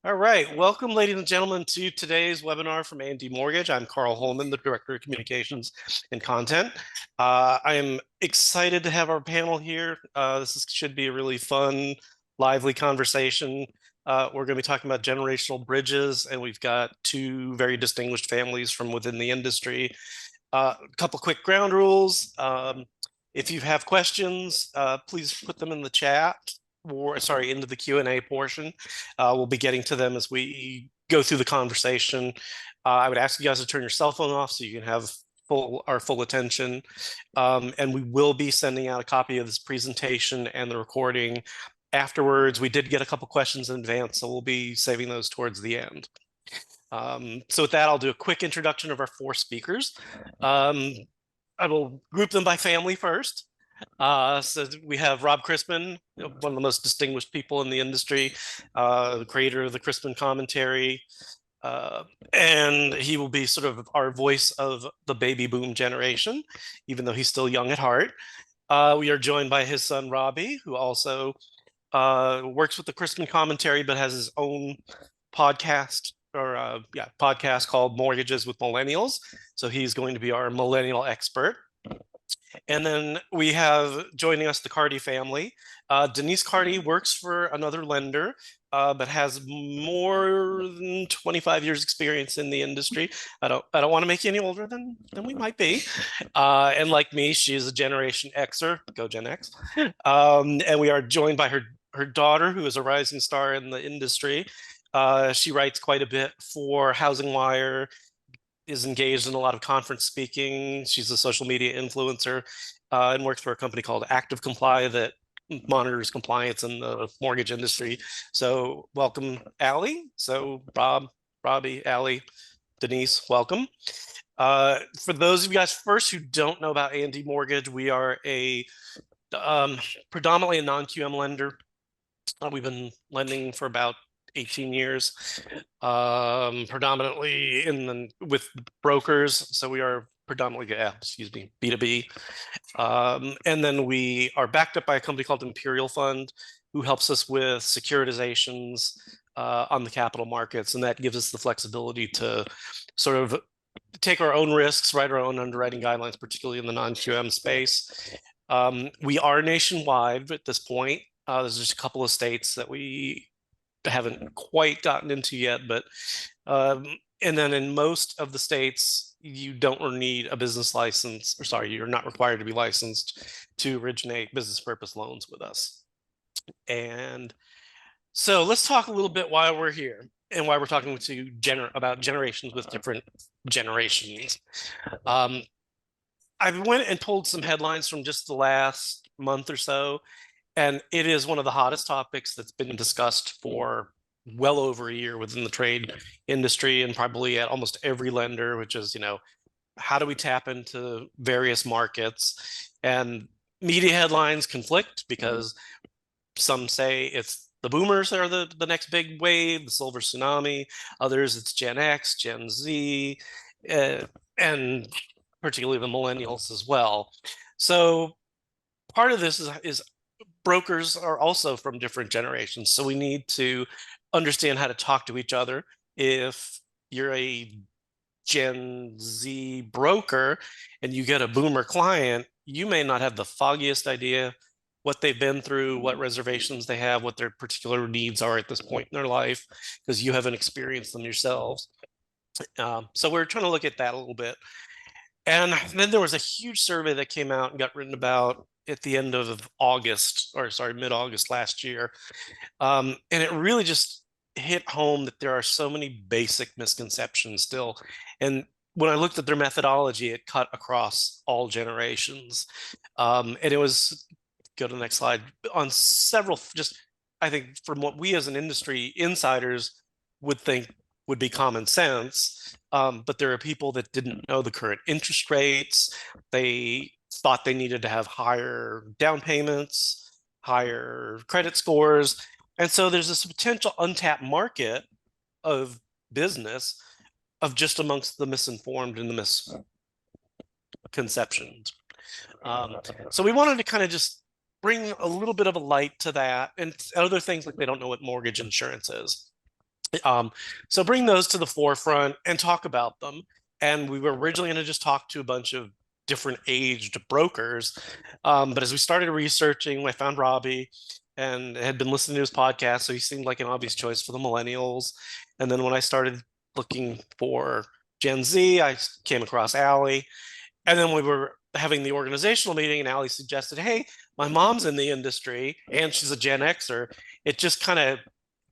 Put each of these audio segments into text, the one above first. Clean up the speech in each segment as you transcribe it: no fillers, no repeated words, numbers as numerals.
All right, welcome, ladies and gentlemen, to today's webinar from A&D Mortgage. I'm Carl Holman, the Director of Communications and Content. I am excited to have our panel here. Should be a really fun, lively conversation. We're going to be talking about generational bridges, and we've got two very distinguished families from within the industry. A couple quick ground rules. If you have questions, please put them in the chat or sorry, into the Q&A portion. We'll be getting to them as we go through the conversation. I would ask you guys to turn your cell phone off so you can have our full attention. And we will be sending out a copy of this presentation and the recording afterwards. We did get a couple questions in advance, so we'll be saving those towards the end. So with that, I'll do a quick introduction of our four speakers. I will group them by family first. So we have Rob Chrisman, one of the most distinguished people in the industry, the creator of the Chrisman commentary. And he will be sort of our voice of the baby boom generation, even though he's still young at heart. We are joined by his son, Robbie, who also works with the Chrisman commentary, but has his own podcast podcast called Mortgages with Millennials. So he's going to be our millennial expert. And then we have joining us the Carty family. Denese Carty works for another lender, but has more than 25 years experience in the industry. I don't want to make you any older than we might be. And like me, she is a Generation Xer, go Gen X. And we are joined by her daughter, who is a rising star in the industry. She writes quite a bit for Housing Wire, is engaged in a lot of conference speaking. She's a social media influencer and works for a company called Active Comply that monitors compliance in the mortgage industry. So welcome, Allie. So Robbie, Allie, Denese, welcome. For those of you guys first who don't know about A&D Mortgage, we are a predominantly a non-QM lender. We've been lending for about 18 years, predominantly with brokers. So we are predominantly, B2B. And then we are backed up by a company called Imperial Fund, who helps us with securitizations on the capital markets. And that gives us the flexibility to sort of take our own risks, write our own underwriting guidelines, particularly in the non-QM space. We are nationwide at this point. There's just a couple of states that we haven't quite gotten into yet, but and then in most of the states, you don't need a business license, or sorry, you're not required to be licensed to originate business purpose loans with us. And so let's talk a little bit why we're here and why we're talking about generations with different generations. I went and pulled some headlines from just the last month or so, and it is one of the hottest topics that's been discussed for well over a year within the trade industry and probably at almost every lender, which is, how do we tap into various markets? And media headlines conflict because some say it's the boomers that are the next big wave, the silver tsunami. Others, it's Gen X, Gen Z, and particularly the millennials as well. So part of this is brokers are also from different generations. So we need to understand how to talk to each other. If you're a Gen Z broker and you get a boomer client, you may not have the foggiest idea what they've been through, what reservations they have, what their particular needs are at this point in their life, because you haven't experienced them yourselves. So we're trying to look at that a little bit. And then there was a huge survey that came out and got written about at the end of August, or sorry, mid-August last year. And it really just hit home that there are so many basic misconceptions still. And when I looked at their methodology, it cut across all generations. And it was, go to the next slide, on several, just I think from what we as an industry insiders would think would be common sense. But there are people that didn't know the current interest rates. They thought they needed to have higher down payments, higher credit scores. And so there's this potential untapped market of business of just amongst the misinformed and the misconceptions. So we wanted to kind of just bring a little bit of a light to that and other things like they don't know what mortgage insurance is. Um, so bring those to the forefront and talk about them. And we were originally going to just talk to a bunch of different aged brokers. But as we started researching, I found Robbie and had been listening to his podcast. So he seemed like an obvious choice for the millennials. And then when I started looking for Gen Z, I came across Allie. And then we were having the organizational meeting, and Allie suggested, hey, my mom's in the industry and she's a Gen Xer. It just kind of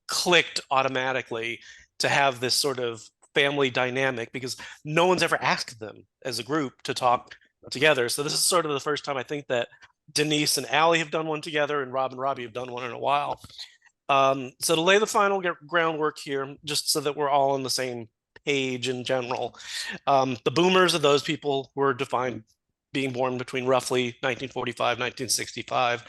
clicked automatically to have this sort of family dynamic because no one's ever asked them as a group to talk together. So this is sort of the first time I think that Denise and Allie have done one together, and Rob and Robbie have done one in a while. So to lay the final groundwork here, just so that we're all on the same page in general, the boomers are those people who are defined being born between roughly 1945, 1965.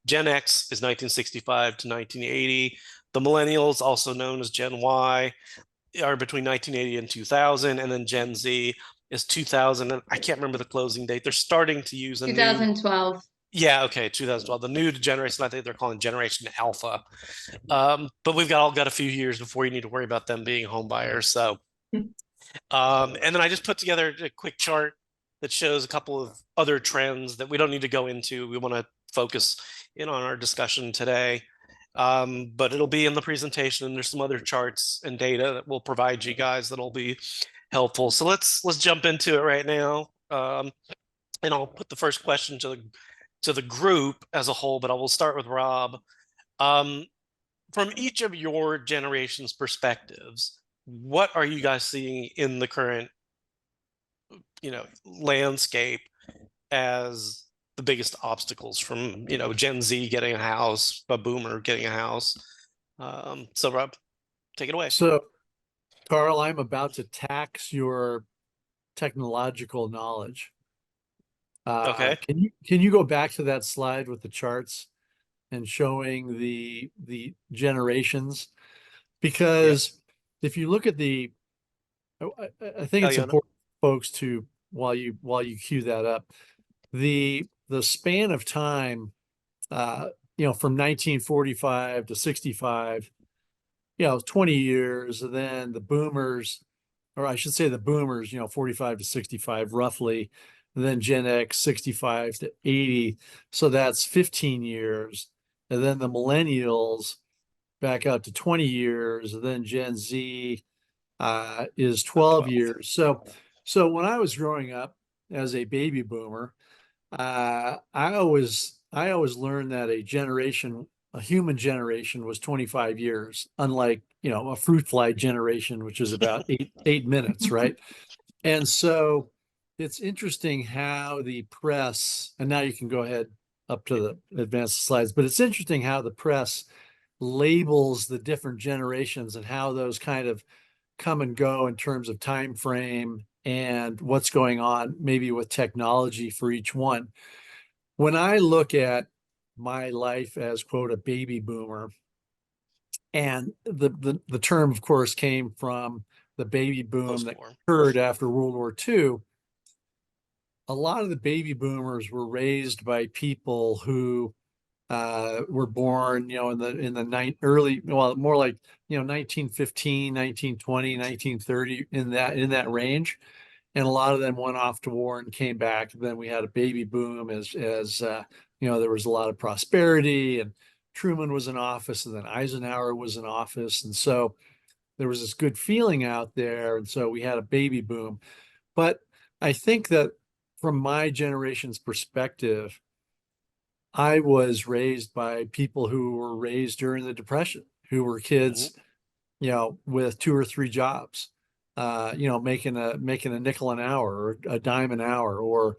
Gen X is 1965 to 1980. The millennials, also known as Gen Y, are between 1980 and 2000, and then Gen Z is 2000. And I can't remember the closing date. They're starting to use a new 2012. yeah, okay, 2012. The new generation, I think they're calling Generation Alpha. But we've all got a few years before you need to worry about them being home buyers. So, and then I just put together a quick chart that shows a couple of other trends that we don't need to go into. We want to focus in on our discussion today. But it'll be in the presentation, and there's some other charts and data that we'll provide you guys that'll be helpful. So let's jump into it right now. And I'll put the first question to the group as a whole, but I will start with Rob. Um, from each of your generation's perspectives, what are you guys seeing in the current, landscape as the biggest obstacles from, Gen Z getting a house, a boomer getting a house? So Rob, take it away. So, Carl, I'm about to tax your technological knowledge. Okay. Can you go back to that slide with the charts and showing the generations? Yep. Because if you look at I think it's Eliana. important, folks, to while you cue that up, the span of time, from 1945 to 65, 20 years, and then the boomers, or I should say the boomers, 45 to 65 roughly, and then Gen X 65 to 80. So that's 15 years. And then the millennials back out to 20 years, and then Gen Z is 12 12. years. So when I was growing up as a baby boomer, I always learned that a human generation was 25 years, unlike, a fruit fly generation, which is about eight minutes, right? And so it's interesting how the press, and now you can go ahead up to the advanced slides, but it's interesting how the press labels the different generations and how those kind of come and go in terms of time frame and what's going on maybe with technology for each one. When I look at my life as, quote, a baby boomer, and the term, of course, came from the baby boom that Post-war. occurred after World War II. A lot of the baby boomers were raised by people who were born, in the early, well, more like, 1915, 1920, 1930, in that range. And a lot of them went off to war and came back. Then we had a baby boom as there was a lot of prosperity, and Truman was in office, and then Eisenhower was in office. And so there was this good feeling out there. And so we had a baby boom. But I think that from my generation's perspective, I was raised by people who were raised during the Depression, who were Mhm. kids, with two or three jobs, making a nickel an hour or a dime an hour, or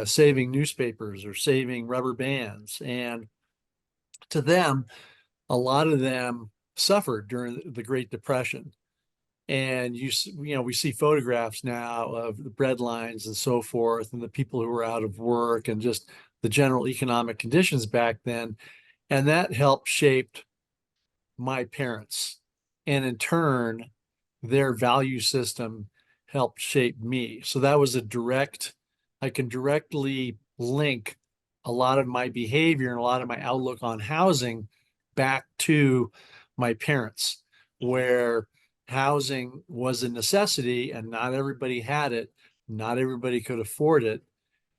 saving newspapers or saving rubber bands. And to them, a lot of them suffered during the Great Depression. And we see photographs now of the bread lines and so forth, and the people who were out of work, and just the general economic conditions back then. And that helped shape my parents. And in turn, their value system helped shape me. So that was I can directly link a lot of my behavior and a lot of my outlook on housing back to my parents. where housing was a necessity and not everybody had it, not everybody could afford it.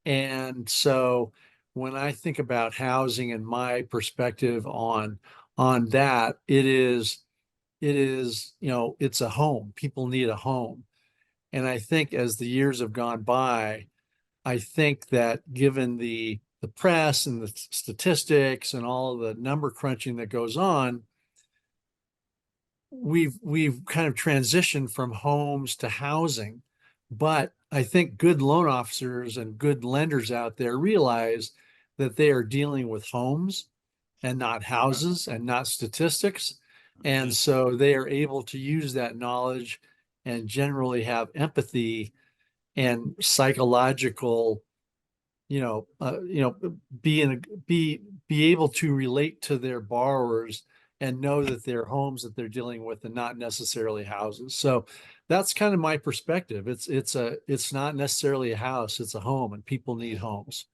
And so when I think about housing and my perspective on that, it is, it's a home. People need a home. And I think as the years have gone by, I think that given the press and the statistics and all the number crunching that goes on, we've kind of transitioned from homes to housing. But I think good loan officers and good lenders out there realize that they are dealing with homes and not houses and not statistics. And Mhm. so they are able to use that knowledge and generally have empathy and psychological, be in a, be able to relate to their borrowers and know that they're homes that they're dealing with and not necessarily houses. So that's kind of my perspective. It's not necessarily a house, it's a home, and people need homes.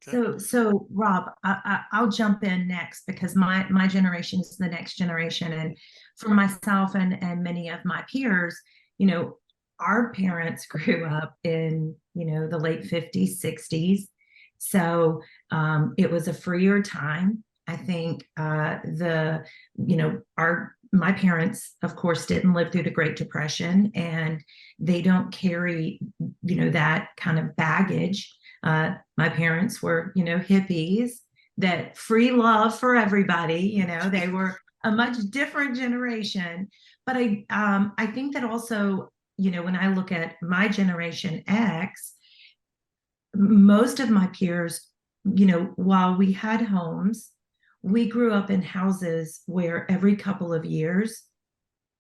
Okay. So Rob, I'll jump in next because my generation is the next generation, and for myself and many of my peers, you know, our parents grew up in the late 50s, 60s, so it was a freer time. I think our my parents, of course, didn't live through the Great Depression, and they don't carry that kind of baggage. My parents were, hippies, that free love for everybody. They were a much different generation. But I think that also, when I look at my generation X, most of my peers, while we had homes, we grew up in houses where every couple of years,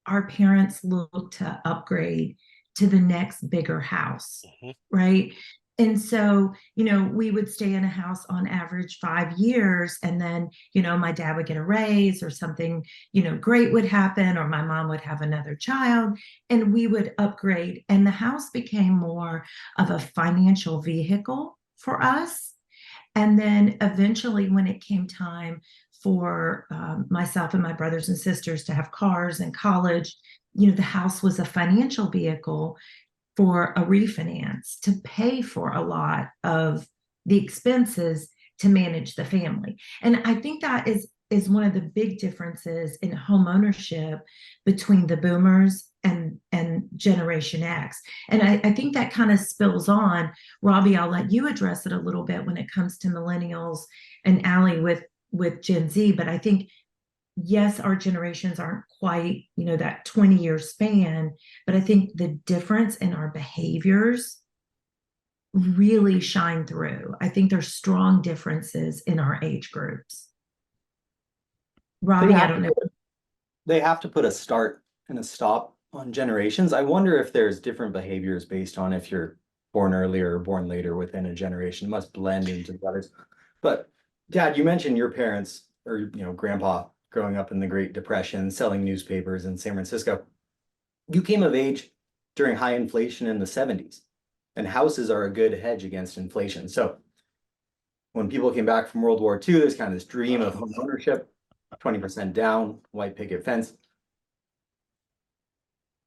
our parents looked to upgrade to the next bigger house, Mhm. right? And so, we would stay in a house on average 5 years, and then, my dad would get a raise or something, great would happen, or my mom would have another child, and we would upgrade. And the house became more of a financial vehicle for us. And then eventually, when it came time for myself and my brothers and sisters to have cars and college, the house was a financial vehicle for a refinance to pay for a lot of the expenses to manage the family. And I think that is one of the big differences in home ownership between the boomers and Generation X. And I think that kind of spills on. Robbie, I'll let you address it a little bit when it comes to millennials, and Allie with Gen Z. But I think, yes, our generations aren't quite, that 20-year span, but I think the difference in our behaviors really shine through. I think there's strong differences in our age groups. Robbie, I don't know. They have to put a start and a stop on generations. I wonder if there's different behaviors based on if you're born earlier or born later within a generation. It must blend into the others. But Dad, you mentioned your parents or grandpa growing up in the Great Depression, selling newspapers in San Francisco. You came of age during high inflation in the 70s, and houses are a good hedge against inflation. So when people came back from World War II, there's kind of this dream of home ownership, 20% down, white picket fence.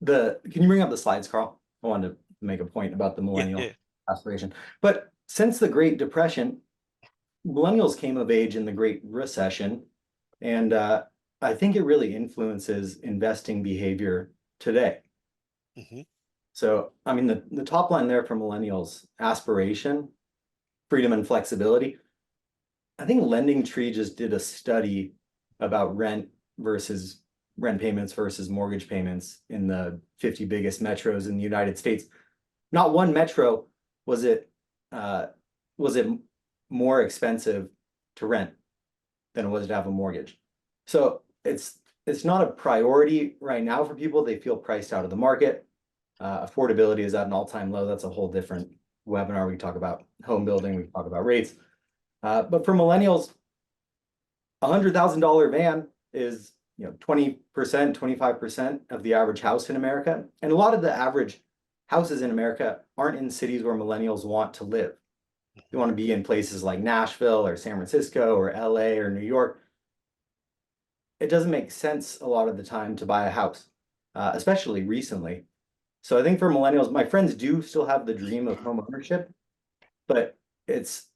Can you bring up the slides, Carl? I wanted to make a point about the millennial aspiration. But since the Great Depression, millennials came of age in the Great Recession, and I think it really influences investing behavior today. Mhm. So, I mean, the top line there for millennials, aspiration, freedom, and flexibility. I think Lending Tree just did a study about rent payments versus mortgage payments in the 50 biggest metros in the United States. Not one metro was it more expensive to rent than it was to have a mortgage. So it's not a priority right now for people. They feel priced out of the market. Affordability is at an all-time low. That's a whole different webinar. We can talk about home building. We can talk about rates. But for millennials, $100,000 van is 20%, 25% of the average house in America. And a lot of the average houses in America aren't in cities where millennials want to live. They want to be in places like Nashville or San Francisco or LA or New York. it doesn't make sense a lot of the time to buy a house, especially recently. So I think for millennials, my friends do still have the dream of home ownership, but it's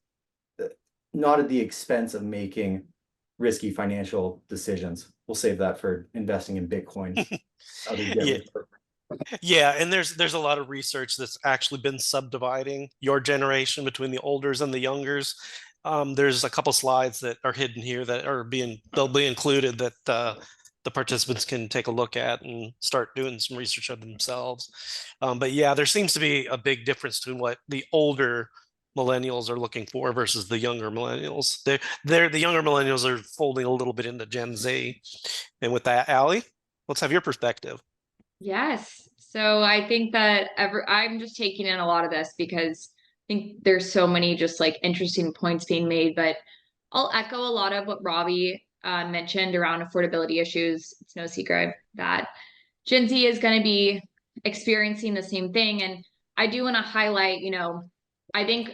not at the expense of making risky financial decisions. We'll save that for investing in Bitcoin. Yeah. Yeah, and there's a lot of research that's actually been subdividing your generation between the olders and the youngers. There's a couple slides that are hidden here that are they'll be included that the participants can take a look at and start doing some research of themselves. But yeah, there seems to be a big difference between what the older millennials are looking for versus the younger millennials. The younger millennials are folding a little bit into Gen Z. And with that, Allie, let's have your perspective. Yes. So I think that I'm just taking in a lot of this because I think there's so many just like interesting points being made, but I'll echo a lot of what Robbie mentioned around affordability issues. It's no secret that Gen Z is going to be experiencing the same thing. And I do want to highlight, I think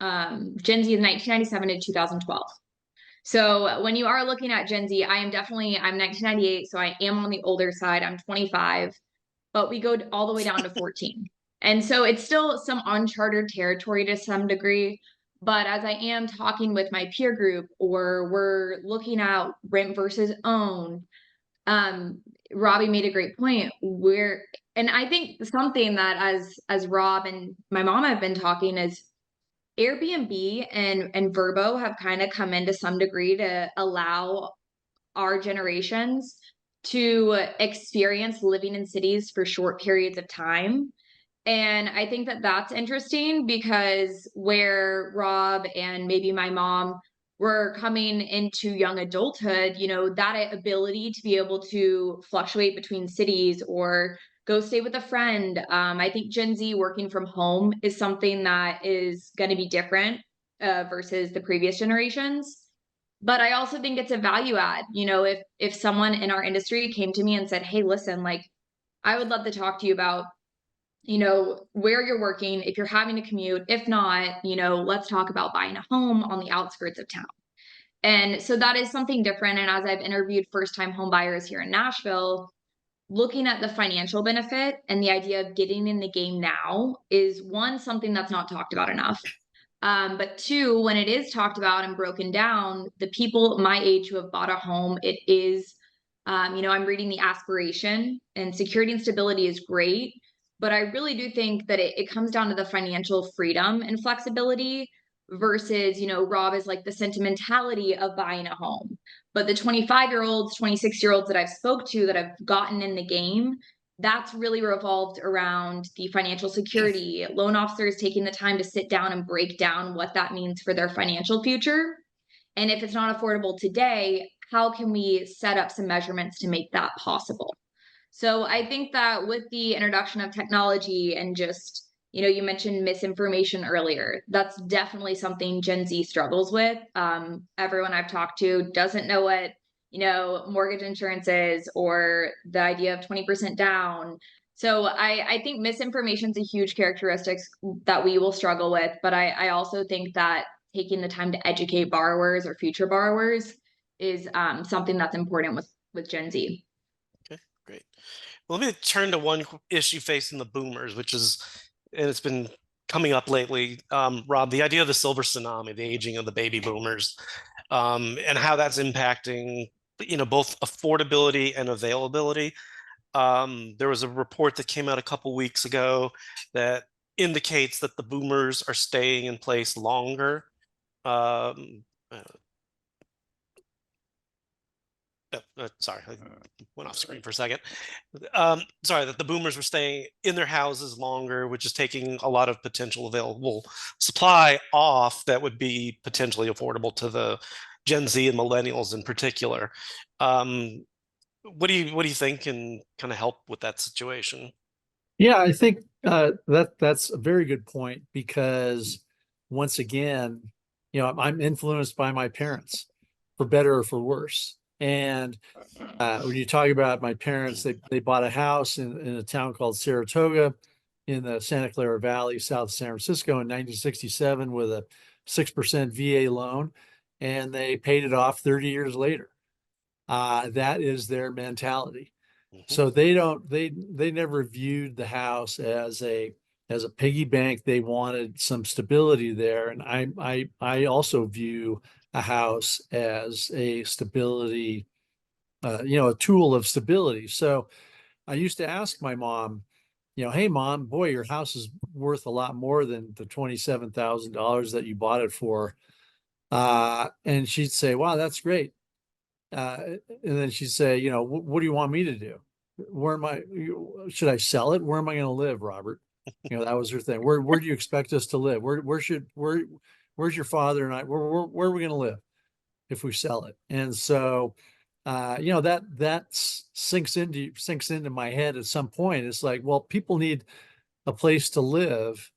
Gen Z is 1997 to 2012. So when you are looking at Gen Z, I'm 1998, so I am on the older side. I'm 25, but we go all the way down to 14. And so it's still some uncharted territory to some degree. But as I am talking with my peer group, or we're looking at rent versus own, Robbie made a great point. And I think something that as Rob and my mom have been talking is Airbnb and Verbo have kind of come in to some degree to allow our generations to experience living in cities for short periods of time. And I think that that's interesting because where Rob and maybe my mom were coming into young adulthood, that ability to be able to fluctuate between cities or go stay with a friend. I think Gen Z working from home is something that is going to be different versus the previous generations. But I also think it's a value add. If someone in our industry came to me and said, "Hey, listen, like, I would love to talk to you about, where you're working, if you're having to commute. If not, let's talk about buying a home on the outskirts of town." And so that is something different. And as I've interviewed first-time home buyers here in Nashville, looking at the financial benefit and the idea of getting in the game now is one, something that's not talked about enough. But two, when it is talked about and broken down, the people my age who have bought a home, it is, I'm reading the aspiration, and security and stability is great. But I really do think that it comes down to the financial freedom and flexibility versus, Rob is like the sentimentality of buying a home. But the 25-year-olds, 26-year-olds that I've spoke to that have gotten in the game, that's really revolved around the financial security, loan officers taking the time to sit down and break down what that means for their financial future. And if it's not affordable today, how can we set up some measurements to make that possible? So I think that with the introduction of technology and just, you mentioned misinformation earlier, that's definitely something Gen Z struggles with. Everyone I've talked to doesn't know what mortgage insurance is, or the idea of 20% down. So I think misinformation is a huge characteristic that we will struggle with. But I also think that taking the time to educate borrowers or future borrowers is something that's important with Gen Z. Okay, great. Well, let me turn to one issue facing the boomers, and it's been coming up lately. Rob, the idea of the silver tsunami, the aging of the baby boomers, and how that's impacting, both affordability and availability. There was a report that came out a couple weeks ago that indicates that the boomers are staying in place longer. Sorry, I went off screen for a second. Sorry, that the boomers were staying in their houses longer, which is taking a lot of potential available supply off that would be potentially affordable to the Gen Z and millennials in particular. What do you think can kind of help with that situation? Yeah, I think that's a very good point, because once again, I'm influenced by my parents, for better or for worse. And when you talk about my parents, they bought a house in a town called Saratoga in the Santa Clara Valley, south of San Francisco, in 1967 with a 6% VA loan, and they paid it off 30 years later. that is their mentality. Mhm. So they never viewed the house as a piggy bank. They wanted some stability there. And I also view a house as a stability, a tool of stability. So I used to ask my mom, hey mom, boy, your house is worth a lot more than the $27,000 that you bought it for. And she'd say, wow, that's great. And then she'd say, what do you want me to do? Where am I? Should I sell it? Where am I going to live, Robert? That was her thing. Where do you expect us to live? Where's your father and I? Where are we going to live if we sell it? And so, that sinks into my head at some point. It's like, well, people need a place to live,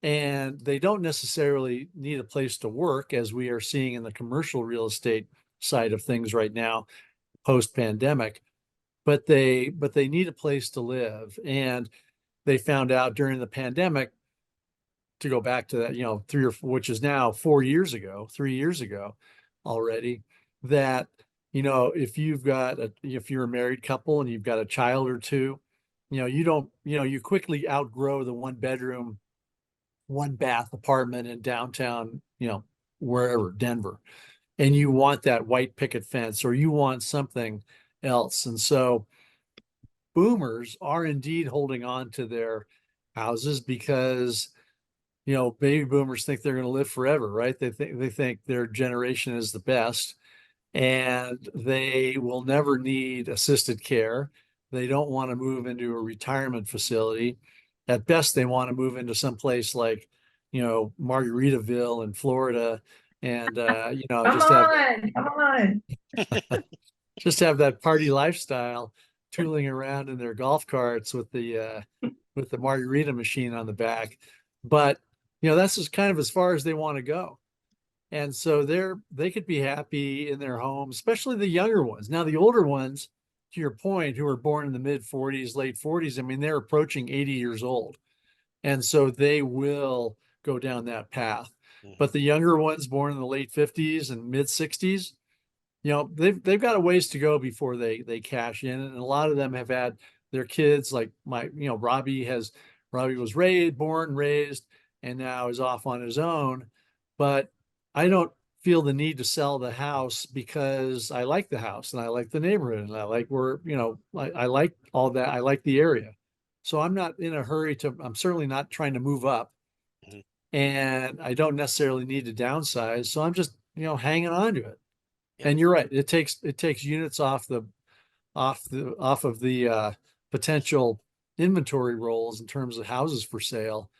and they don't necessarily need a place to work, as we are seeing in the commercial real estate side of things right now, post pandemic. But they need a place to live, and they found out during the pandemic, to go back to that, which is now 3 years ago already, that if you're a married couple and you've got a child or two, you quickly outgrow the 1 bedroom, 1 bath apartment in downtown, wherever, Denver, and you want that white picket fence, or you want something else. And so boomers are indeed holding on to their houses because baby boomers think they're going to live forever, right? They think their generation is the best, and they will never need assisted care. They don't want to move into a retirement facility. At best, they want to move into some place like, Margaritaville in Florida, and Come on, come on. just have that party lifestyle, tooling around in their golf carts with the margarita machine on the back. But that's just kind of as far as they want to go. And so they could be happy in their home, especially the younger ones. Now, the older ones, to your point, who were born in the mid 40s, late 40s, I mean, they're approaching 80 years old. And so they will go down that path. But the younger ones born in the late 50s and mid 60s, they've got a ways to go before they cash in. And a lot of them have had their kids, like Robbie was born, raised, and now is off on his own. But I don't feel the need to sell the house because I like the house and I like the neighborhood and I like I like all that. I like the area. So I'm not in a hurry I'm certainly not trying to move up, and I don't necessarily need to downsize. So I'm just, hanging on to it. Yeah. And you're right. It takes units off of the potential inventory rolls in terms of houses for sale,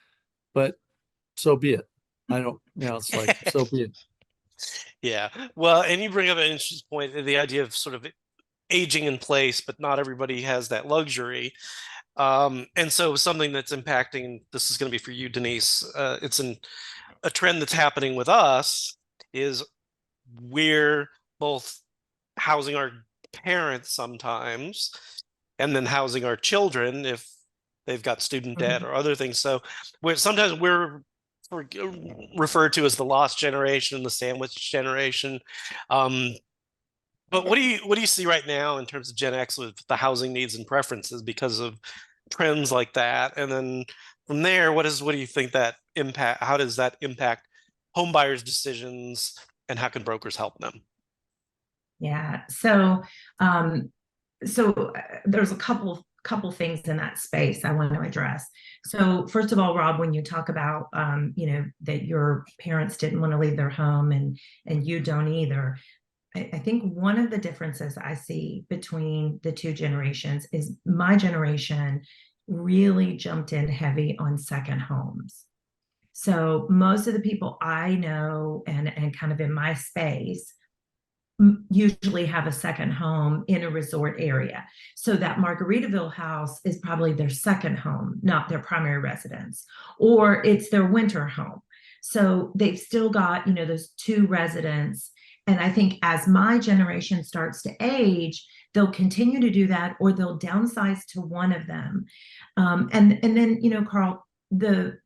but so be it. I don't, it's like, so be it. Yeah. Well, and you bring up an interesting point, the idea of sort of aging in place, but not everybody has that luxury. And so something that's impacting, this is going to be for you, Denese, it's a trend that's happening with us is we're both housing our parents sometimes and then housing our children if they've got student debt or other things. So sometimes we're referred to as the lost generation, the sandwich generation. But what do you see right now in terms of Gen X with the housing needs and preferences because of trends like that? And then from there, what do you think that impact? How does that impact home buyers' decisions, and how can brokers help them? Yeah. So there's a couple things in that space I want to address. So first of all, Rob, when you talk about that your parents didn't want to leave their home and you don't either, I think one of the differences I see between the two generations is my generation really jumped in heavy on second homes. So most of the people I know and kind of in my space usually have a second home in a resort area. So that Margaritaville house is probably their second home, not their primary residence, or it's their winter home. So they've still got, those two residents. And I think as my generation starts to age, they'll continue to do that, or they'll downsize to one of them. And then, Carl, the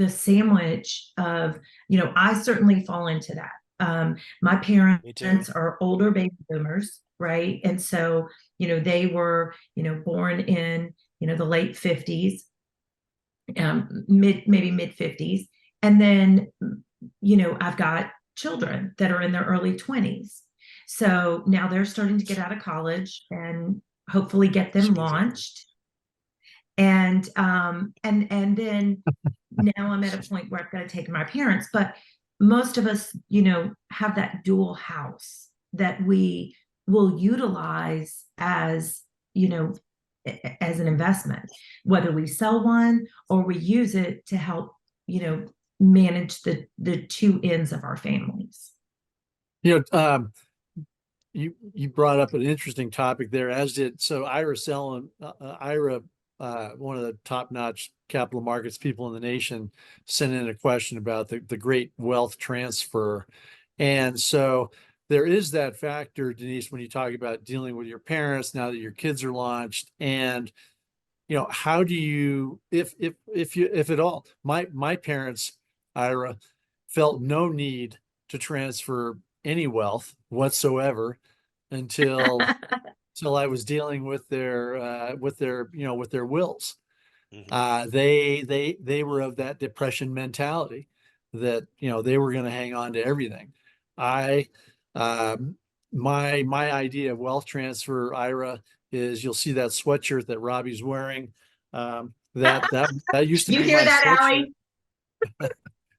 sandwich of, I certainly fall into that. My parents are older baby boomers, right? And so, they were, born in, the late 50s, maybe mid 50s. And then, I've got children that are in their early 20s. So now they're starting to get out of college and hopefully get them launched. And then now I'm at a point where I've got to take my parents, but most of us, have that dual house that we will utilize as, as an investment, whether we sell one or we use it to help, manage the two ends of our families. You brought up an interesting topic there, as did Ira Sellon, one of the top-notch capital markets people in the nation, sent in a question about the great wealth transfer. And so there is that factor, Denise, when you talk about dealing with your parents now that your kids are launched, and how do you, if at all, my parents, Ira, felt no need to transfer any wealth whatsoever until I was dealing with their wills. They were of that depression mentality that they were going to hang on to everything. My idea of wealth transfer, Ira, is you'll see that sweatshirt that Robbie's wearing. That used to You be hear my that, sweatshirt. Allie?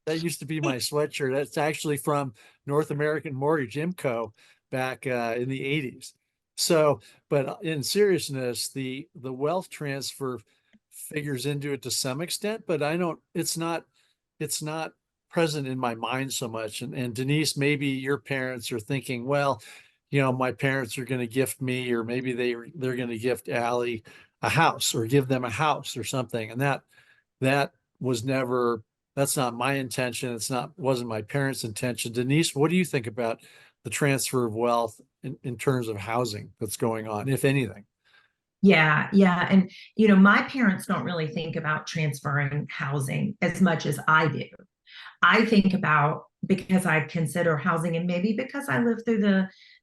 That used to be my sweatshirt. That's actually from North American Mortgage IMCO back in the 80s. So, but in seriousness, the wealth transfer figures into it to some extent, but it's not present in my mind so much. And Denise, maybe your parents are thinking, well, my parents are going to gift me, or maybe they're going to gift Allie a house or give them a house or something. And that was never, that's not my intention. Wasn't my parents' intention. Denise, what do you think about the transfer of wealth in terms of housing that's going on, if anything? Yeah. And, my parents don't really think about transferring housing as much as I do. I think about, because I consider housing, and maybe because I lived through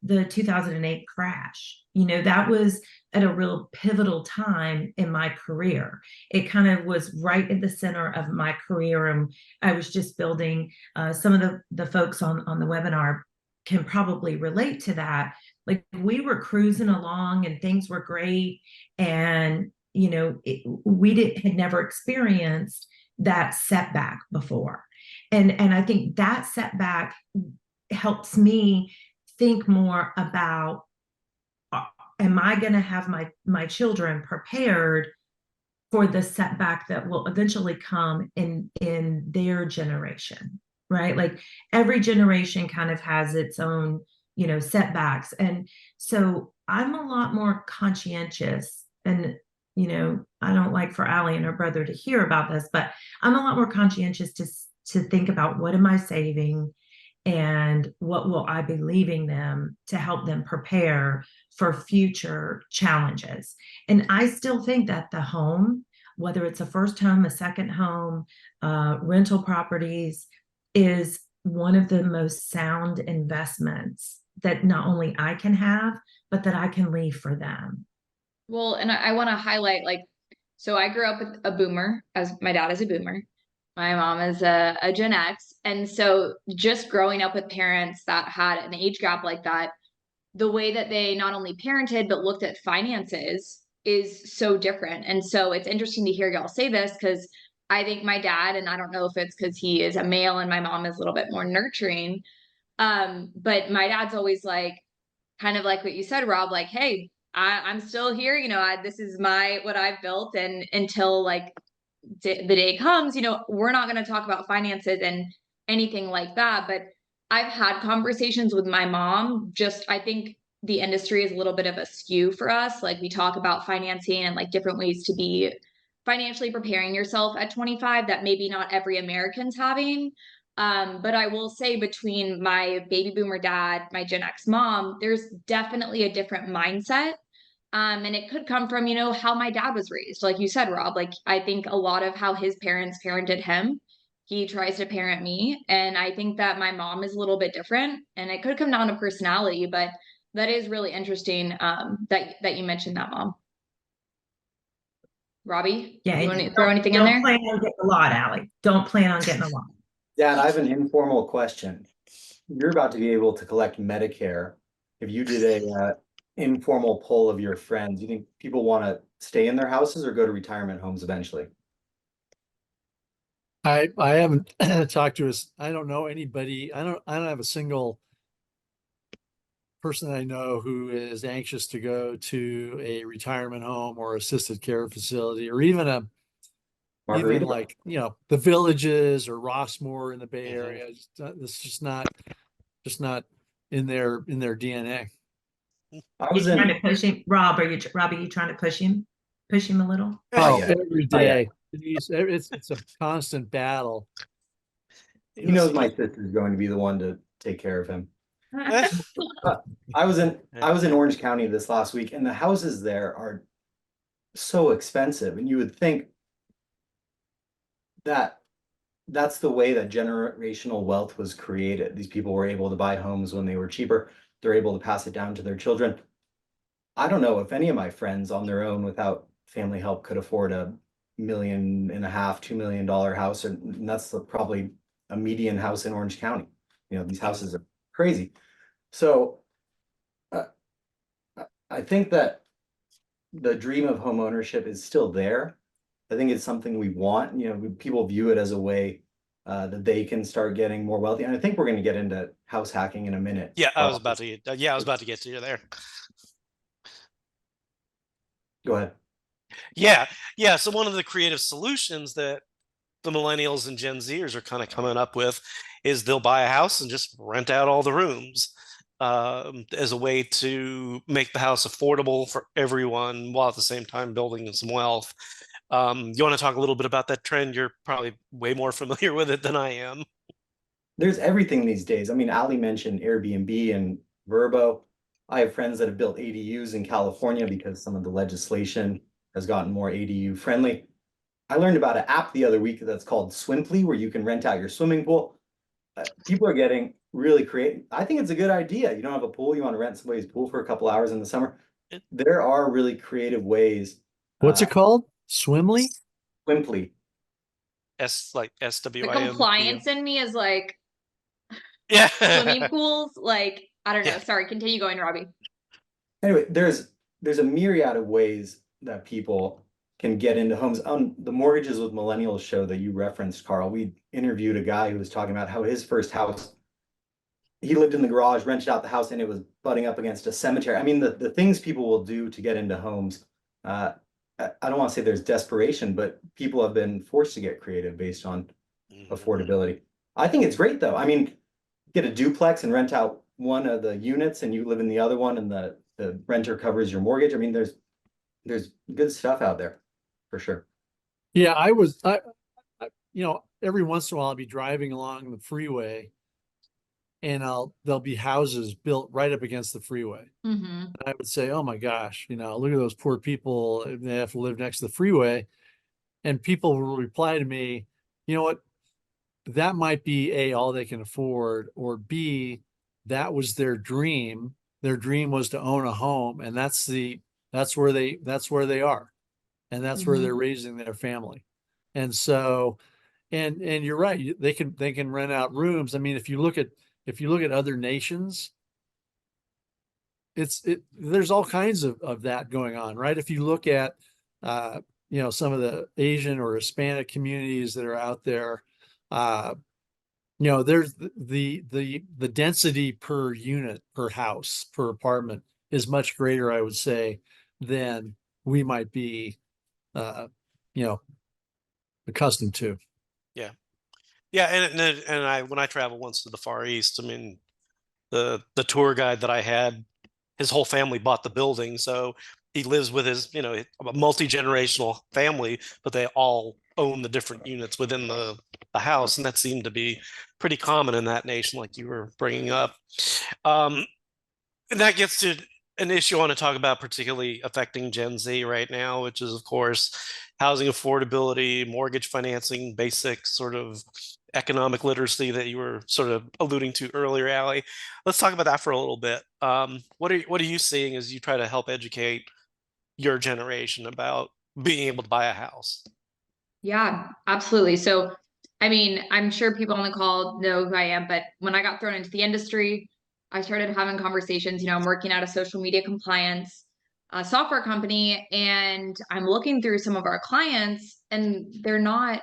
the 2008 crash, that was at a real pivotal time in my career. It kind of was right at the center of my career. And I was just building, some of the folks on the webinar can probably relate to that. Like, we were cruising along and things were great. And, we had never experienced that setback before. And I think that setback helps me think more about, am I going to have my children prepared for the setback that will eventually come in their generation, right? Like, every generation kind of has its own, setbacks. And so I'm a lot more conscientious, and, I don't like for Allie and her brother to hear about this, but I'm a lot more conscientious to think about, what am I saving and what will I be leaving them to help them prepare for future challenges. And I still think that the home, whether it's a first home, a second home, rental properties, is one of the most sound investments that not only I can have, but that I can leave for them. Well, and I want to highlight, like, so I grew up with a boomer, as my dad is a boomer. My mom is a Gen X. And so just growing up with parents that had an age gap like that, the way that they not only parented, but looked at finances is so different. And so it's interesting to hear y'all say this, because I think my dad, and I don't know if it's because he is a male and my mom is a little bit more nurturing, but my dad's always like, kind of like what you said, Rob, like, hey, I'm still here, this is what I've built, and until like the day comes, we're not going to talk about finances and anything like that. But I've had conversations with my mom. I think the industry is a little bit of a skew for us. Like, we talk about financing and like different ways to be financially preparing yourself at 25 that maybe not every American's having. But I will say, between my baby boomer dad, my Gen X mom, there's definitely a different mindset. And it could come from, how my dad was raised. Like you said, Rob, like, I think a lot of how his parents parented him, he tries to parent me. And I think that my mom is a little bit different, and it could come down to personality, but That is really interesting, that you mentioned that, Mom. Robbie, Yeah, you and want to throw anything in don't there? plan on getting a lot, Allie. Don't plan on getting a lot. Dad, I have an informal question. You're about to be able to collect Medicare. If you did a informal poll of your friends, you think people want to stay in their houses or go to retirement homes eventually? I haven't talked to us. I don't know anybody. I don't have a single person I know who is anxious to go to a retirement home or assisted care facility, or even Margarita? like, the Villages or Rossmore in the Bay Mhm. Area. It's just not in their DNA. I You was trying in, to push him, Rob? Rob, are you trying to push him a little? Not Oh, yet. every Not yet. day. It's a constant battle. He knows my sister's going to be the one to take care of him. I was in Orange County this last week, and the houses there are so expensive, and you would think that that's the way that generational wealth was created. These people were able to buy homes when they were cheaper. They're able to pass it down to their children. I don't know if any of my friends on their own without family help could afford $1.5 million, $2 million house, and that's probably a median house in Orange County. These houses are crazy. So uh, I think that the dream of home ownership is still there. I think it's something we want. People view it as a way that they can start getting more wealthy. And I think we're going to get into house hacking in a minute. Yeah, I was about to get to you there. Go ahead. Yeah. So one of the creative solutions that the millennials and Gen Zers are kind of coming up with is they'll buy a house and just rent out all the rooms as a way to make the house affordable for everyone while at the same time building some wealth. You want to talk a little bit about that trend? You're probably way more familiar with it than I am. There's everything these days. I mean, Ali mentioned Airbnb and Verbo. I have friends that have built ADUs in California because some of the legislation has gotten more ADU friendly. I learned about an app the other week that's called Swimply, where you can rent out your swimming pool. People are getting really creative. I think it's a good idea. You don't have a pool, you want to rent somebody's pool for a couple hours in the summer. There are really creative ways. What's it called? Swimly? Swimply. Like The SWIM. compliance in me is like Yeah. swimming pools. Like, I don't know. Yeah. Sorry, continue going, Robbie. Anyway, there's a myriad of ways that people can get into homes. On the Mortgages with Millennials show that you referenced, Carl, we interviewed a guy who was talking about how his first house, he lived in the garage, rented out the house, and it was butting up against a cemetery. I mean, the things people will do to get into homes, I don't want to say there's desperation, but people have been forced to get creative based on affordability. I think it's great though. I mean, get a duplex and rent out one of the units and you live in the other one and the renter covers your mortgage. I mean, there's good stuff out there for sure. Yeah, every once in a while I'll be driving along the freeway and there'll be houses built right up against the freeway. Mm-hmm. And I would say, oh my gosh, look at those poor people. They have to live next to the freeway. And people will reply to me, you know what? That might be A, all they can afford, or B, that was their dream. Their dream was to own a home, and that's where they are. And that's where they're raising their family. And so, and you're right, they can rent out rooms. I mean, if you look at other nations, there's all kinds of that going on, right? If you look at some of the Asian or Hispanic communities that are out there, there's the density per unit, per house, per apartment is much greater, I would say, than we might be accustomed to. Yeah, and when I travel once to the Far East, I mean, the tour guide that I had, his whole family bought the building, so he lives with his a multi-generational family, but they all own the different units within the house, and that seemed to be pretty common in that nation, like you were bringing up. And that gets to an issue I want to talk about, particularly affecting Gen Z right now, which is, of course, housing affordability, mortgage financing, basic sort of economic literacy that you were sort of alluding to earlier, Allie. Let's talk about that for a little bit. What are you seeing as you try to help educate your generation about being able to buy a house? Yeah, absolutely. So, I mean, I'm sure people on the call know who I am, but when I got thrown into the industry, I started having conversations. I'm working at a social media compliance software company, and I'm looking through some of our clients, and they're not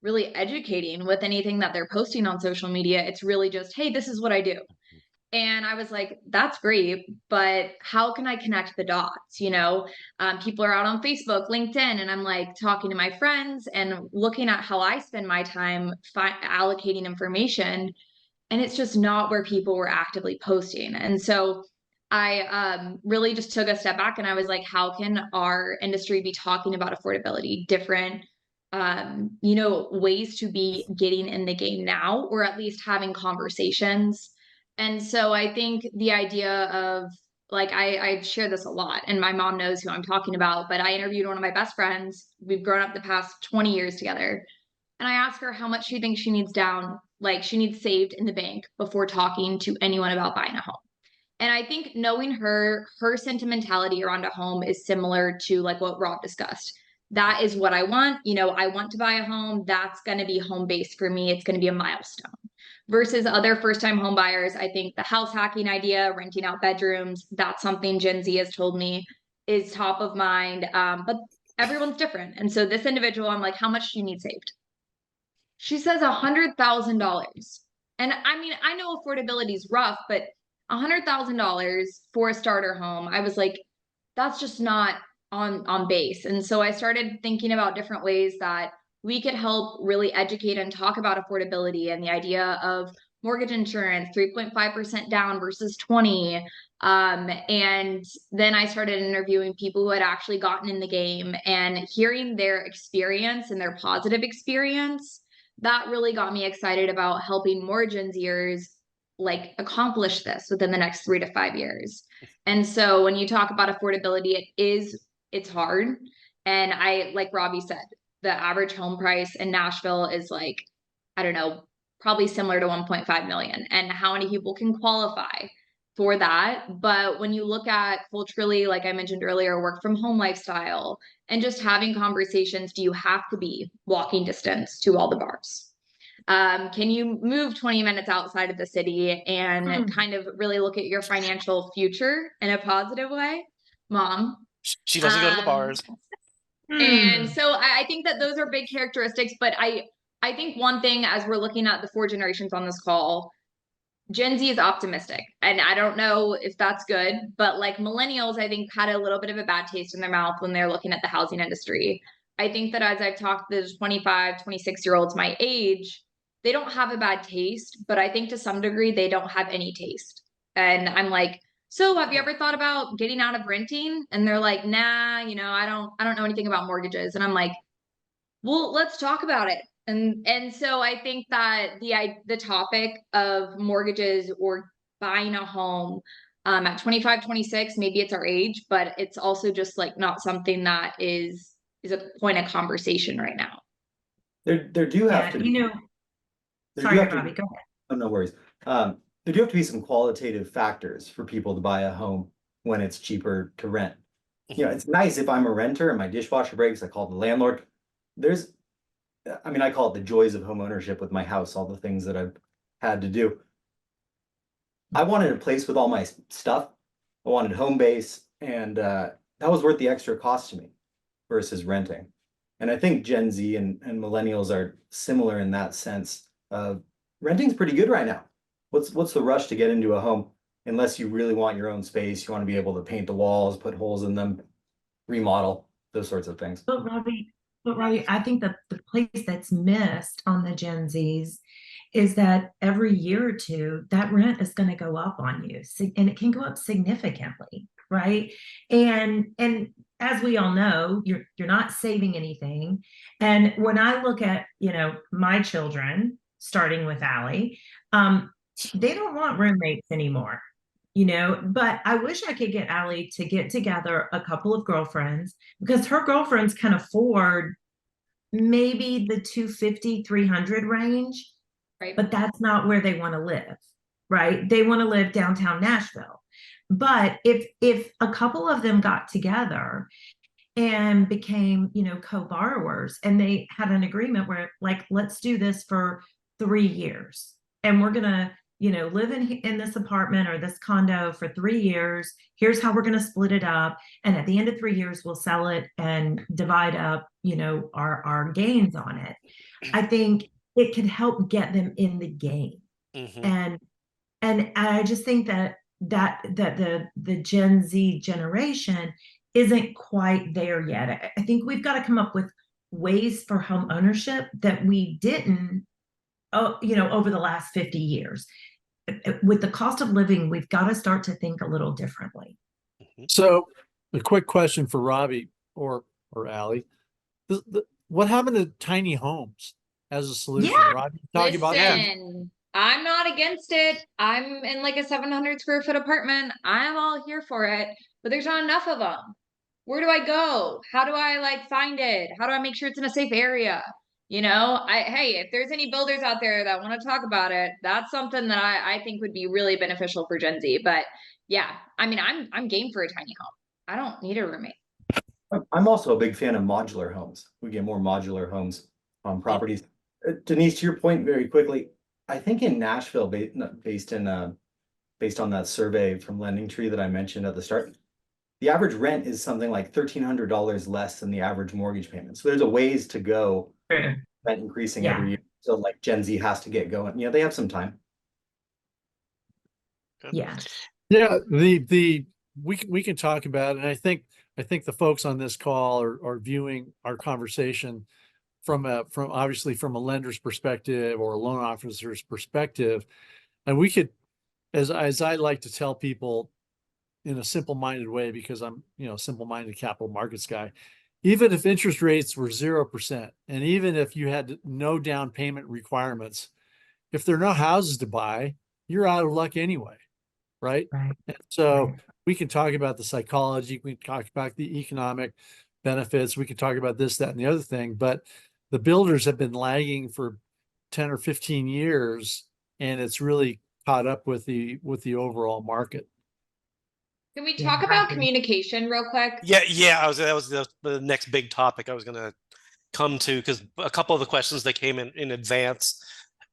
really educating with anything that they're posting on social media. It's really just, hey, this is what I do. And I was like, that's great, but how can I connect the dots? People are out on Facebook, LinkedIn, and I'm like talking to my friends and looking at how I spend my time allocating information. And it's just not where people were actively posting. And so I really just took a step back and I was like, how can our industry be talking about affordability, different, ways to be getting in the game now, or at least having conversations. And so I think the idea of like, I share this a lot, and my mom knows who I'm talking about, but I interviewed one of my best friends. We've grown up the past 20 years together. And I asked her how much she thinks she needs down, like she needs saved in the bank before talking to anyone about buying a home. And I think knowing her sentimentality around a home is similar to like what Rob discussed. That is what I want. I want to buy a home. That's going to be home based for me. It's going to be a milestone. Versus other first time home buyers, I think the house hacking idea, renting out bedrooms, that's something Gen Z has told me is top of mind. But everyone's different. And so this individual, I'm like, how much do you need saved? She says $100,000. And I mean, I know affordability is rough, but $100,000 for a starter home, I was like, that's just not on base. And so I started thinking about different ways that we could help really educate and talk about affordability and the idea of mortgage insurance, 3.5% down versus 20. And then I started interviewing people who had actually gotten in the game and hearing their experience and their positive experience. That really got me excited about helping more Gen Zers like accomplish this within the next 3 to 5 years. And so when you talk about affordability, it's hard. And like Robbie said, the average home price in Nashville is like, I don't know, probably similar to 1.5 million. And how many people can qualify for that? But when you look at culturally, like I mentioned earlier, work from home lifestyle and just having conversations, do you have to be walking distance to all the bars? Can you move 20 minutes outside of the city and kind of really look at your financial future in a positive way? Mom. She doesn't go to the bars. And so I think that those are big characteristics, but I think one thing as we're looking at the 4 generations on this call, Gen Z is optimistic. And I don't know if that's good, but like millennials, I think had a little bit of a bad taste in their mouth when they're looking at the housing industry. I think that as I've talked to the 25, 26-year-olds my age, they don't have a bad taste, but I think to some degree they don't have any taste. And I'm like, so have you ever thought about getting out of renting? And they're like, nah, I don't know anything about mortgages. And I'm like, well, let's talk about it. And so I think that the topic of mortgages or buying a home at 25, 26, maybe it's our age, but it's also just like not something that is a point of conversation right now. There do have to be. Sorry, Robbie, go ahead. Oh, no worries. There do have to be some qualitative factors for people to buy a home when it's cheaper to rent. It's nice if I'm a renter and my dishwasher breaks, I call the landlord. I call it the joys of home ownership with my house, all the things that I've had to do. I wanted a place with all my stuff. I wanted home base, and that was worth the extra cost to me versus renting. And I think Gen Z and millennials are similar in that sense. Renting's pretty good right now. What's the rush to get into a home unless you really want your own space? You want to be able to paint the walls, put holes in them, remodel, those sorts of things. But Robbie, I think that the place that's missed on the Gen Zs is that every year or two, that rent is going to go up on you, and it can go up significantly, right? And as we all know, you're not saving anything. And when I look at my children, starting with Allie, they don't want roommates anymore. But I wish I could get Allie to get together a couple of girlfriends, because her girlfriends can afford maybe the 250, 300 range, Right. but that's not where they want to live, right? They want to live downtown Nashville. But if a couple of them got together and became, co-borrowers, and they had an agreement where, like, let's do this for 3 years, and we're gonna, live in this apartment or this condo for 3 years. Here's how we're gonna split it up, and at the end of 3 years, we'll sell it and divide up, our gains on it. I think it could help get them in the game. Mhm. And I just think that the Gen Z generation isn't quite there yet. I think we've got to come up with ways for home ownership that we didn't, over the last 50 years. With the cost of living, we've got to start to think a little differently. So a quick question for Robbie or Allie. What happened to tiny homes as a solution? Yeah. Robbie, talking about that. Listen, I'm not against it. I'm in like a 700 square foot apartment. I'm all here for it, but there's not enough of them. Where do I go? How do I like find it? How do I make sure it's in a safe area? Hey, if there's any builders out there that want to talk about it, that's something that I think would be really beneficial for Gen Z. But yeah, I mean, I'm game for a tiny home. I don't need a roommate. I'm also a big fan of modular homes. We get more modular homes on properties. Denise, to your point very quickly, I think in Nashville, based on that survey from Lending Tree that I mentioned at the start, the average rent is something like $1,300 less than the average mortgage payment. So there's a ways to go, rent increasing every year. So like Gen Z has to get going. They have some time. Yeah. Yeah, we can talk about it. And I think the folks on this call are viewing our conversation from obviously from a lender's perspective or a loan officer's perspective. And we could, as I like to tell people in a simple-minded way, because I'm, simple-minded capital markets guy, even if interest rates were 0%, and even if you had no down payment requirements, if there are no houses to buy, you're out of luck anyway. Right. Right. And so Right. we can talk about the psychology, we can talk about the economic benefits, we can talk about this, that, and the other thing, but the builders have been lagging for 10 or 15 years, and it's really caught up with the overall market. Can we Yeah, talk I about agree. communication real quick? Yeah. That was the next big topic I was gonna come to, because a couple of the questions that came in advance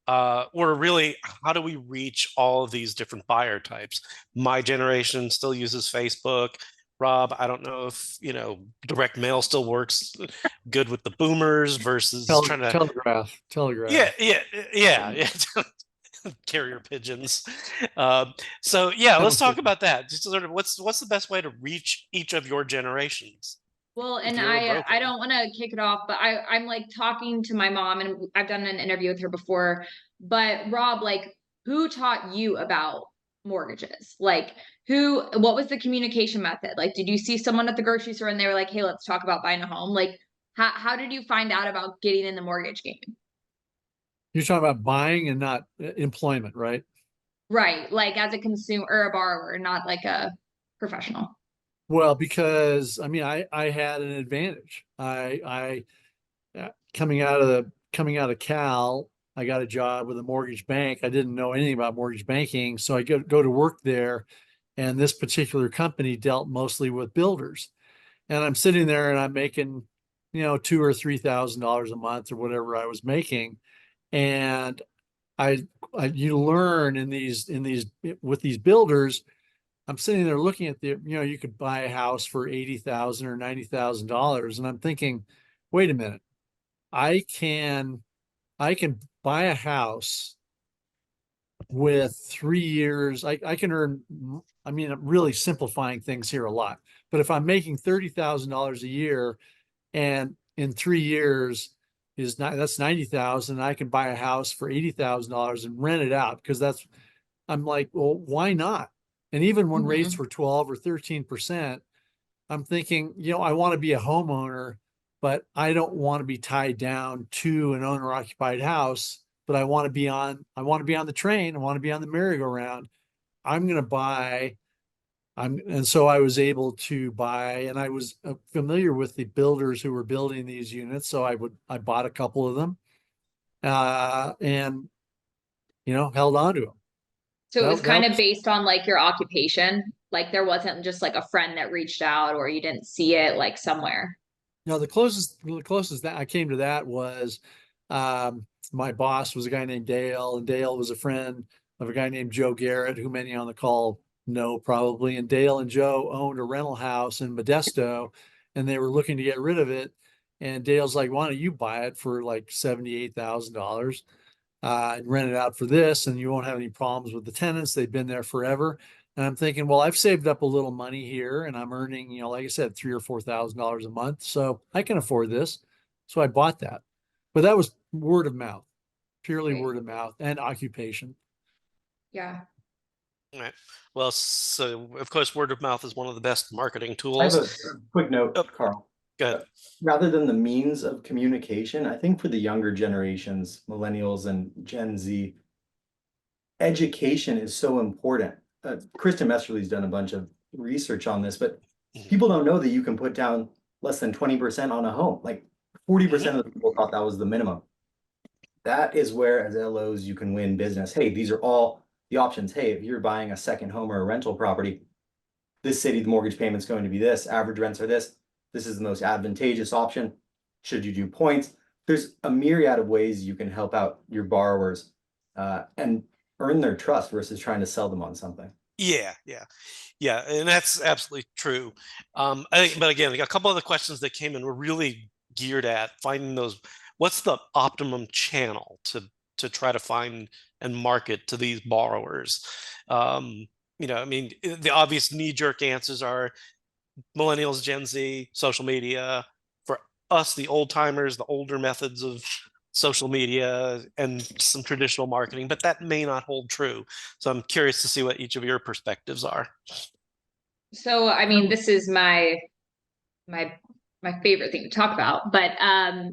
were really, how do we reach all of these different buyer types? My generation still uses Facebook. Rob, I don't know if direct mail still works good with the boomers versus trying to Telegraph. yeah carrier pigeons. So yeah, let's talk about that. Just sort of what's the best way to reach each of your generations? Well, If and you're a I broker. don't want to kick it off, but I'm like talking to my mom, and I've done an interview with her before. But Rob, like, who taught you about mortgages? Like, what was the communication method? Like, did you see someone at the grocery store and they were like, "Hey, let's talk about buying a home"? Like, how did you find out about getting in the mortgage game? You're talking about buying and not employment, right? Right, like as a consumer or a borrower, not like a professional. Well, because I mean, I had an advantage. Coming out of Cal, I got a job with a mortgage bank. I didn't know anything about mortgage banking, so I go to work there, and this particular company dealt mostly with builders. And I'm sitting there and I'm making, $2,000 or $3,000 a month or whatever I was making, and you learn with these builders. I'm sitting there looking at you could buy a house for $80,000 or $90,000, and I'm thinking, wait a minute, I can buy a house with 3 years. I can earn. I mean, I'm really simplifying things here a lot, but if I'm making $30,000 a year, and in 3 years that's 90,000, I can buy a house for $80,000 and rent it out, because I'm like, well, why not? And even when rates were 12 or 13%, I'm thinking, I want to be a homeowner, but I don't want to be tied down to an owner occupied house, but I want to be on the train. I want to be on the merry-go-round. I'm going to buy And so I was able to buy, and I was familiar with the builders who were building these units. So I bought a couple of them, and, held on to them. So it was kind of was- based on like your occupation. Like there wasn't just like a friend that reached out or you didn't see it like somewhere. No, the closest that I came to that was, my boss was a guy named Dale, and Dale was a friend of a guy named Joe Garrett, who many on the call know probably. And Dale and Joe owned a rental house in Modesto, and they were looking to get rid of it. And Dale's like, "Why don't you buy it for like $78,000 and rent it out for this, and you won't have any problems with the tenants. They've been there forever." And I'm thinking, well, I've saved up a little money here, and I'm earning, like I said, $3,000 or $4,000 a month, so I can afford this. So I bought that, but that was word of mouth, purely Right. word of mouth and occupation. Yeah. Right. Well, so of course, word of mouth is one of the best marketing I have tools. a quick note, Oh. Carl. Good. Rather than the means of communication, I think for the younger generations, millennials and Gen Z, education is so important. Kristen Mesterly's done a bunch of research on this, but people don't know that you can put down less than 20% on a home. Like 40% of the people thought that was the minimum. That is where, as LOs, you can win business. Hey, these are all the options. Hey, if you're buying a second home or a rental property, this city, the mortgage payment's going to be this, average rents are this. This is the most advantageous option. Should you do points? There's a myriad of ways you can help out your borrowers and earn their trust versus trying to sell them on something. Yeah, and that's absolutely true. I think, but again, a couple of the questions that came in were really geared at finding those. What's the optimum channel to try to find and market to these borrowers? I mean, the obvious knee-jerk answers are millennials, Gen Z, social media. For us, the old timers, the older methods of social media and some traditional marketing, but that may not hold true. So I'm curious to see what each of your perspectives are. So I mean, this is my favorite thing to talk about, but I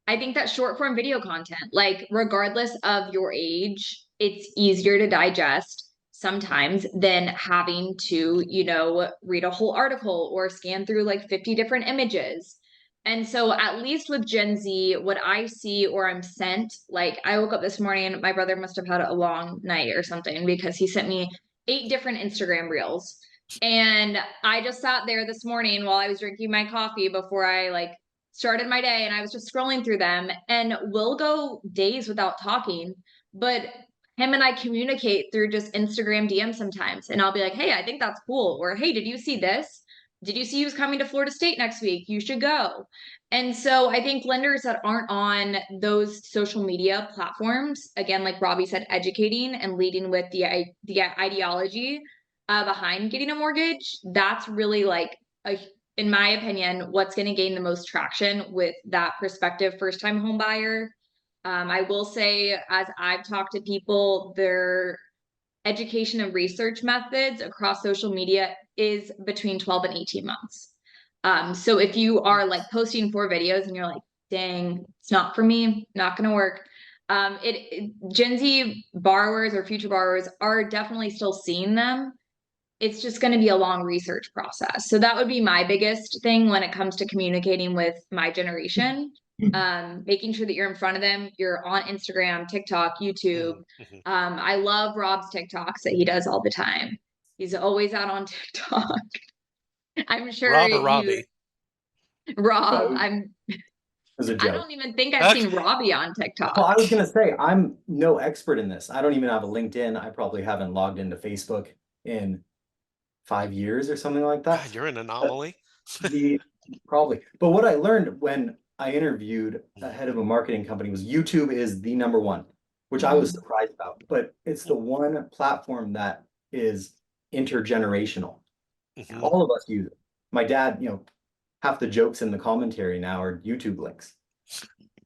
think that short form video content, like regardless of your age, it's easier to digest sometimes than having to, read a whole article or scan through like 50 different images. And so at least with Gen Z, what I see or I'm sent, like I woke up this morning, my brother must have had a long night or something because he sent me 8 different Instagram reels. And I just sat there this morning while I was drinking my coffee before I like started my day, and I was just scrolling through them, and we'll go days without talking, but him and I communicate through just Instagram DM sometimes. And I'll be like, "Hey, I think that's cool." Or, "Hey, did you see this? Did you see who's coming to Florida State next week? You should go." And so I think lenders that aren't on those social media platforms, again, like Robbie said, educating and leading with the ideology behind getting a mortgage, that's really like in my opinion, what's going to gain the most traction with that prospective first-time home buyer. I will say, as I've talked to people, their education and research methods across social media is between 12 and 18 months. So if you are like posting 4 videos and you're like, "Dang, it's not for me, not going to work." Gen Z borrowers or future borrowers are definitely still seeing them. It's just going to be a long research process. So that would be my biggest thing when it comes to communicating with my generation. Making sure that you're in front of them. You're on Instagram, TikTok, YouTube. I love Rob's TikToks that he does all the time. He's always out on TikTok. I'm sure Rob or Robbie? Rob. It was a I joke. don't even think I've seen Robbie on TikTok. Well, I was going to say, I'm no expert in this. I don't even have a LinkedIn. I probably haven't logged into Facebook in 5 years or something like that. God, you're an anomaly. Probably. But what I learned when I interviewed a head of a marketing company was YouTube is the number one, which I was surprised about. But it's the one platform that is intergenerational. All of us use it. My dad, half the jokes in the commentary now are YouTube links.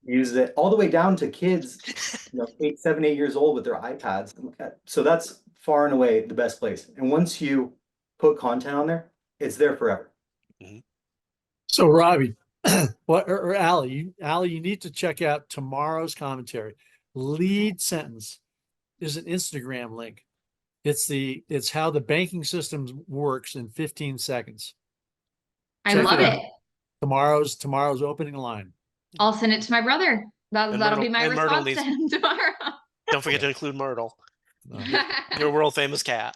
He uses it all the way down to kids, 7, 8 years old with their iPads. So that's far and away the best place. And once you put content on there, it's there forever. So Robbie, or Allie, you need to check out tomorrow's commentary. Lead sentence is an Instagram link. It's how the banking system works in 15 seconds. I Check love it out. it. Tomorrow's opening line. I'll send it to my brother. And That'll be Myrtle- my and Myrtle response to needs- him tomorrow. Don't forget to include Myrtle, No. your world famous cat.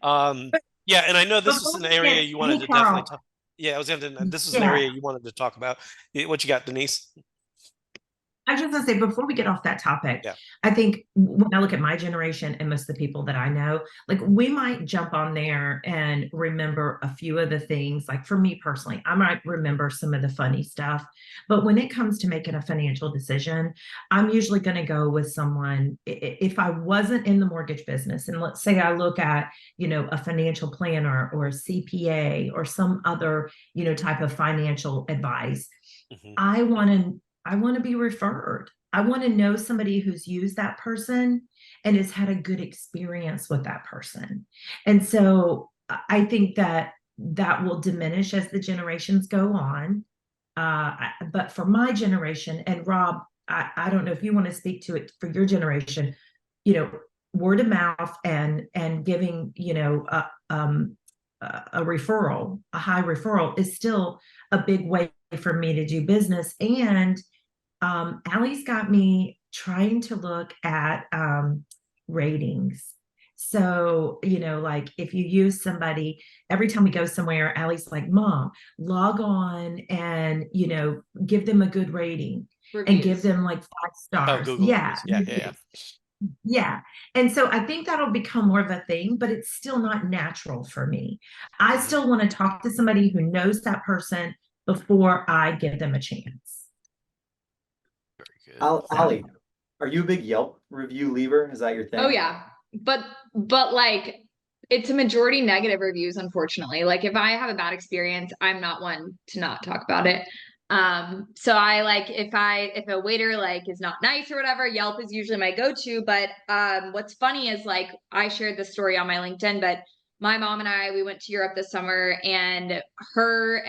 Yeah, and I know this is Before an we area get- you wanted hey, to definitely Carl. talk. Yeah, I was going to. This is an Yeah. area you wanted to talk about. What you got, Denise? I was just gonna say, before we get off that topic, Yeah. I think when I look at my generation and most of the people that I know, like we might jump on there and remember a few of the things. Like for me personally, I might remember some of the funny stuff, but when it comes to making a financial decision, I'm usually going to go with someone. If I wasn't in the mortgage business, and let's say I look at, a financial planner or a CPA or some other, type of financial advice, Mhm. I want to be referred. I want to know somebody who's used that person and has had a good experience with that person. And so I think that will diminish as the generations go on. But for my generation, and Rob, I don't know if you want to speak to it for your generation, word of mouth and giving, a referral, a high referral is still a big way for me to do business. And Allie's got me trying to look at ratings. So, like if you use somebody, every time we go somewhere, Allie's like, Mom, log on and, give them a good rating and give Reviews. them like 5 Oh, stars. Google. Yeah. Yeah. Yeah. And so I think that'll become more of a thing, but it's still not natural for me. I Mhm. still want to talk to somebody who knows that person before I give them a chance. Very good. Allie, are you a big Yelp review lever? Is that your thing? Oh yeah. But like it's a majority negative reviews, unfortunately. Like if I have a bad experience, I'm not one to not talk about it. So I like if a waiter like is not nice or whatever, Yelp is usually my go-to. But what's funny is like I shared this story on my LinkedIn, but my mom and we went to Europe this summer, and her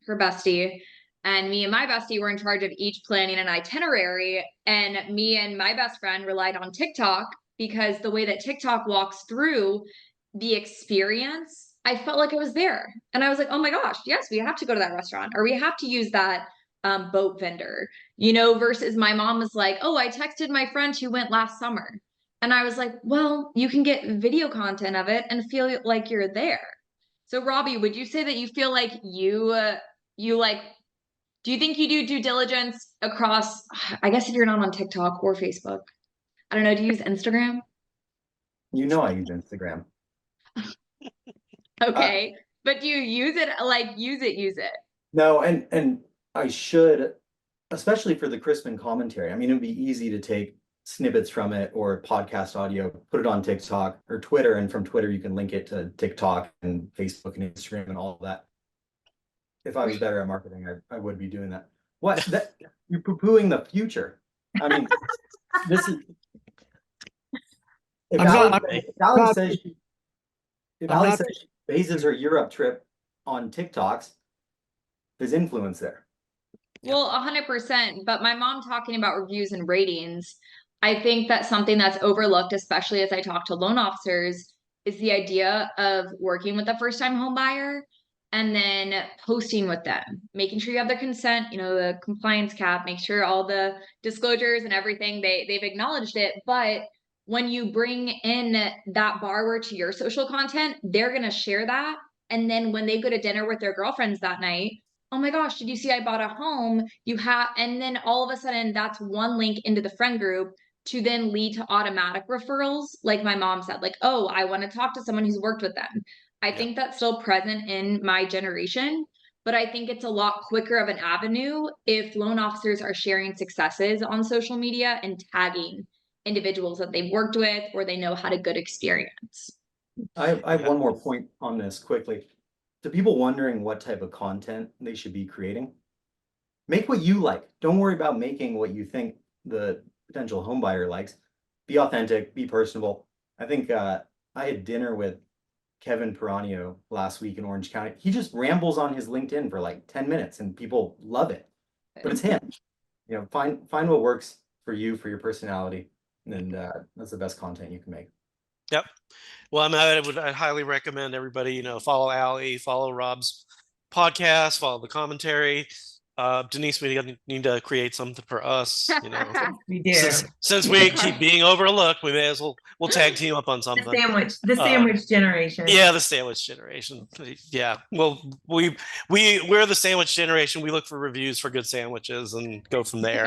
bestie and me and my bestie were in charge of each planning an itinerary. And me and my best friend relied on TikTok because the way that TikTok walks through the experience, I felt like I was there. And I was like, oh my gosh, yes, we have to go to that restaurant, or we have to use that boat vendor, versus my mom was like, oh, I texted my friend who went last summer. And I was like, well, you can get video content of it and feel like you're there. So Robbie, would you say that you feel like you like, do you think you do due diligence across, I guess if you're not on TikTok or Facebook, I don't know, do you use Instagram? You know I use Instagram. Okay. But do you use it, like use it? No, and I should, especially for the Chrisman commentary. I mean, it'd be easy to take snippets from it or podcast audio, put it on TikTok or Twitter, and from Twitter you can link it to TikTok and Facebook and Instagram and all of that. If I was better at marketing, I would be doing that. What? You're poo-pooing the future. I mean, this is. If I'm not- Allie not- says if I'm Allie not- says she bases her Europe trip on TikToks, there's influence there. Well, 100%. But my mom talking about reviews and ratings, I think that's something that's overlooked, especially as I talk to loan officers, is the idea of working with a first-time home buyer and then posting with them, making sure you have their consent, the compliance cap, make sure all the disclosures and everything, they've acknowledged it. But when you bring in that borrower to your social content, they're going to share that. And then when they go to dinner with their girlfriends that night, oh my gosh, did you see I bought a home? And then all of a sudden that's one link into the friend group to then lead to automatic referrals. Like my mom said, like, oh, I want to talk to someone who's worked with them. I think that's still present in my generation, but I think it's a lot quicker of an avenue if loan officers are sharing successes on social media and tagging individuals that they've worked with or they know had a good experience. I have one more point on this quickly. To people wondering what type of content they should be creating, make what you like. Don't worry about making what you think the potential home buyer likes. Be authentic, be personable. I think I had dinner with Kevin Peranio last week in Orange County. He just rambles on his LinkedIn for like 10 minutes and people love it. But it's him. Find what works for you, for your personality, and that's the best content you can make. Yep. Well, I highly recommend everybody, follow Allie, follow Rob's podcast, follow the commentary. Denise, we need to create something for us, We do. since we keep being overlooked, we may as well tag team up on The something. sandwich generation. Yeah, the sandwich generation. Yeah. Well, we're the sandwich generation. We look for reviews for good sandwiches and go from there.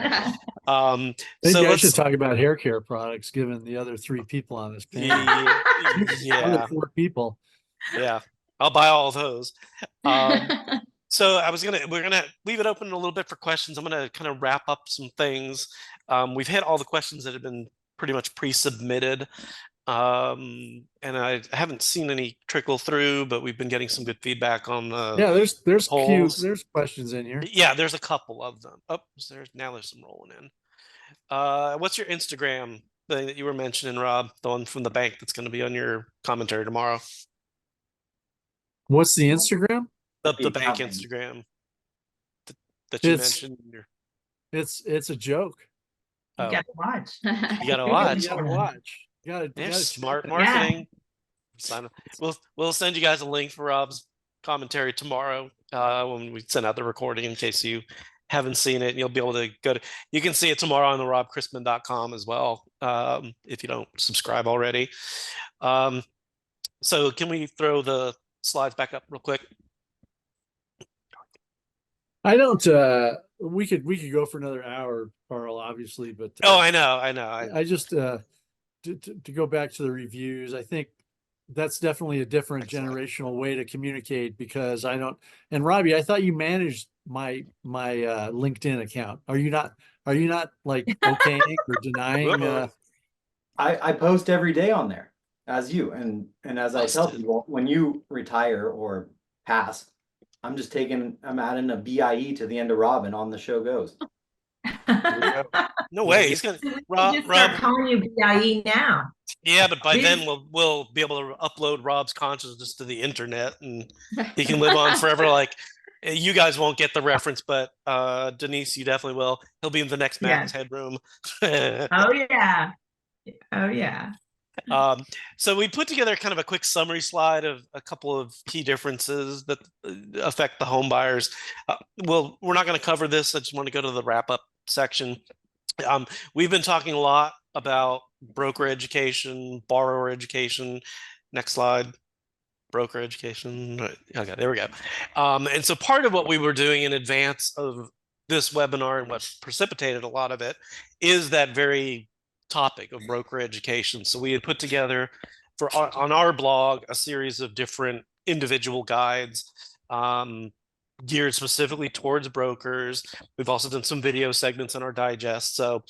I think I should talk about hair care products, given the other 3 people on this panel. Yeah. 4 people. Yeah. I'll buy all those. So we're gonna leave it open a little bit for questions. I'm gonna kind of wrap up some things. We've had all the questions that have been pretty much pre-submitted. And I haven't seen any trickle through, but we've been getting some good feedback on the there's polls. there's questions in here. Yeah, there's a couple of them. Oh, there's some rolling in. What's your Instagram thing that you were mentioning, Rob? The one from the bank that's going to be on your commentary tomorrow. What's the Instagram? The bank Instagram that you mentioned. It's a joke. You gotta watch. You gotta watch. You gotta watch. You gotta smart marketing. Yeah. We'll send you guys a link for Rob's commentary tomorrow when we send out the recording, in case you haven't seen it. You'll be able to you can see it tomorrow on the robchrisman.com as well, if you don't subscribe already. So can we throw the slides back up real quick? I don't we could go for another hour, Carl, obviously, but I know. I just to go back to the reviews, I think that's definitely a different generational way to communicate, because I don't. And Robbie, I thought you managed my LinkedIn account. Are you not like okaying or denying? I post every day on there, as you, and as I tell people, when you retire or pass, I'm adding a BIE to the end of Robin, on the show goes. No way. He's gonna Rob calling you BIE now. Yeah, but by then we'll be able to upload Rob's consciousness to the internet, and he can live on forever. Like, you guys won't get the reference, but Denise, you definitely will. He'll be in the next Matt's headroom. Oh yeah. So we put together kind of a quick summary slide of a couple of key differences that affect the home buyers. Well, we're not going to cover this. I just want to go to the wrap up section. We've been talking a lot about broker education, borrower education. Next slide. Broker education. Okay, there we go. And so part of what we were doing in advance of this webinar, and what precipitated a lot of it, is that very topic of broker education. So we had put together on our blog a series of different individual guides geared specifically towards brokers. We've also done some video segments in our digest. So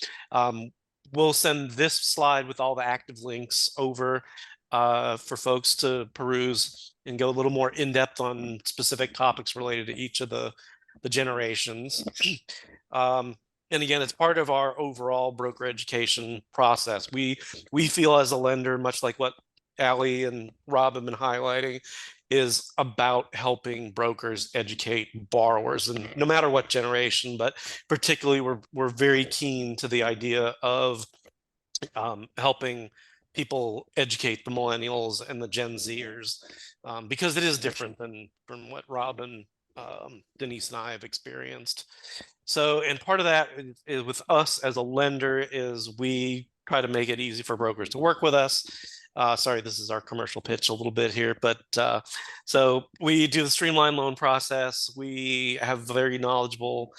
we'll send this slide with all the active links over for folks to peruse and go a little more in depth on specific topics related to each of the generations. And again, it's part of our overall broker education process. We feel as a lender, much like what Allie and Rob have been highlighting, is about helping brokers educate borrowers, and no matter what generation, but particularly we're very keen to the idea of helping people educate the millennials and the Gen Zers, because it is different from what Rob and Denise and I have experienced. So, and part of that is with us as a lender is we try to make it easy for brokers to work with us. Sorry, this is our commercial pitch a little bit here, but so we do the streamlined loan process. We have very knowledgeable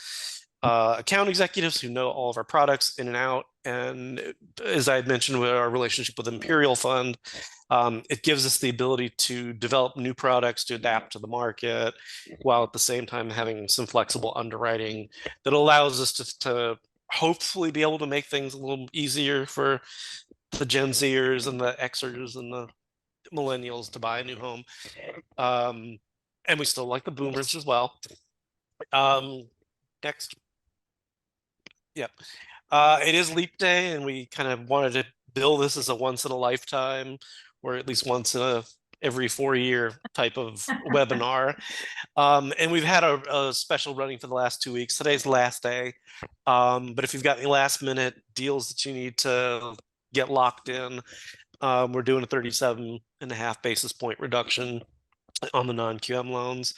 account executives who know all of our products in and out. And as I had mentioned with our relationship with Imperial Fund, it gives us the ability to develop new products to adapt to the market, while at the same time having some flexible underwriting that allows us to hopefully be able to make things a little easier for the Gen Zers and the Xers and the Millennials to buy a new home. And we still like the boomers as well. Next. Yep. It is Leap Day, and we kind of wanted to bill this as a once in a lifetime, or at least once in every 4-year type of webinar. And we've had a special running for the last 2 weeks. Today's the last day. But if you've got any last minute deals that you need to get locked in, We're doing a 37.5 basis point reduction on the non-QM loans,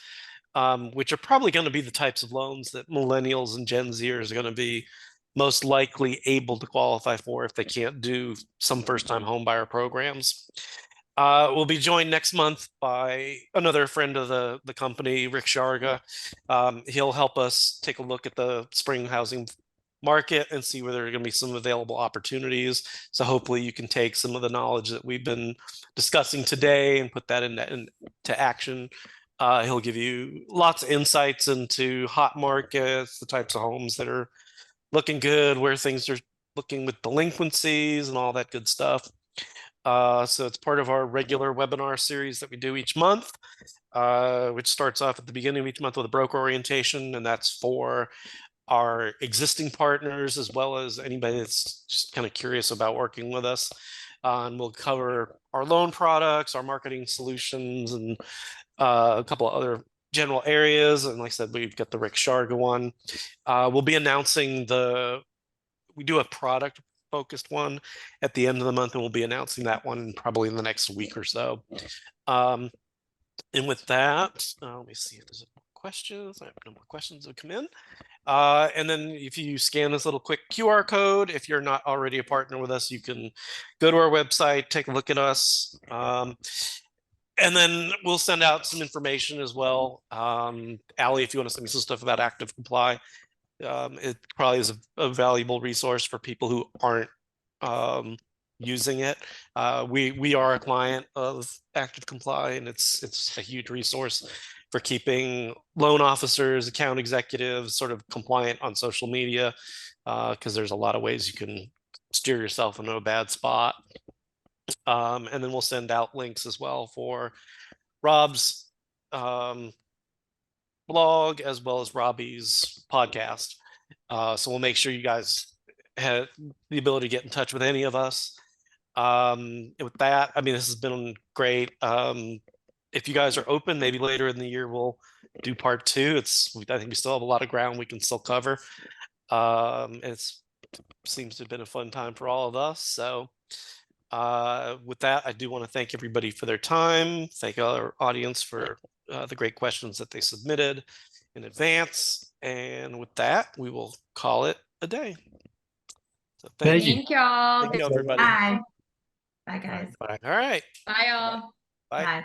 which are probably going to be the types of loans that millennials and Gen Zers are going to be most likely able to qualify for if they can't do some first-time home buyer programs. We'll be joined next month by another friend of the company, Rick Sharga. He'll help us take a look at the spring housing market and see where there are going to be some available opportunities. So hopefully you can take some of the knowledge that we've been discussing today and put that into action. He'll give you lots of insights into hot markets, the types of homes that are looking good, where things are looking with delinquencies and all that good stuff. So it's part of our regular webinar series that we do each month, which starts off at the beginning of each month with a broker orientation, and that's for our existing partners as well as anybody that's just kind of curious about working with us. And we'll cover our loan products, our marketing solutions, and a couple of other general areas. And like I said, we've got the Rick Sharga one. We'll be announcing we do a product focused one at the end of the month, and we'll be announcing that one probably in the next week or so. And with that, let me see if there's any questions. I have no more questions that come in. And then if you scan this little quick QR code, if you're not already a partner with us, you can go to our website, take a look at us. And then we'll send out some information as well. Allie, if you want to send me some stuff about Active Comply, it probably is a valuable resource for people who aren't using it. We are a client of Active Comply, and it's a huge resource for keeping loan officers, account executives sort of compliant on social media, because there's a lot of ways you can steer yourself into a bad spot. And then we'll send out links as well for Rob's blog as well as Robbie's podcast. So we'll make sure you guys have the ability to get in touch with any of us. With that, I mean, this has been great. If you guys are open, maybe later in the year we'll do part 2. I think we still have a lot of ground we can still cover. It seems to have been a fun time for all of us. So with that, I do want to thank everybody for their time. Thank our audience for the great questions that they submitted in advance. And with that, we will call it a day. So Thank you. Thank y'all. Thank you, everybody. Bye. Bye, guys. All right. Bye, y'all. Bye. Bye.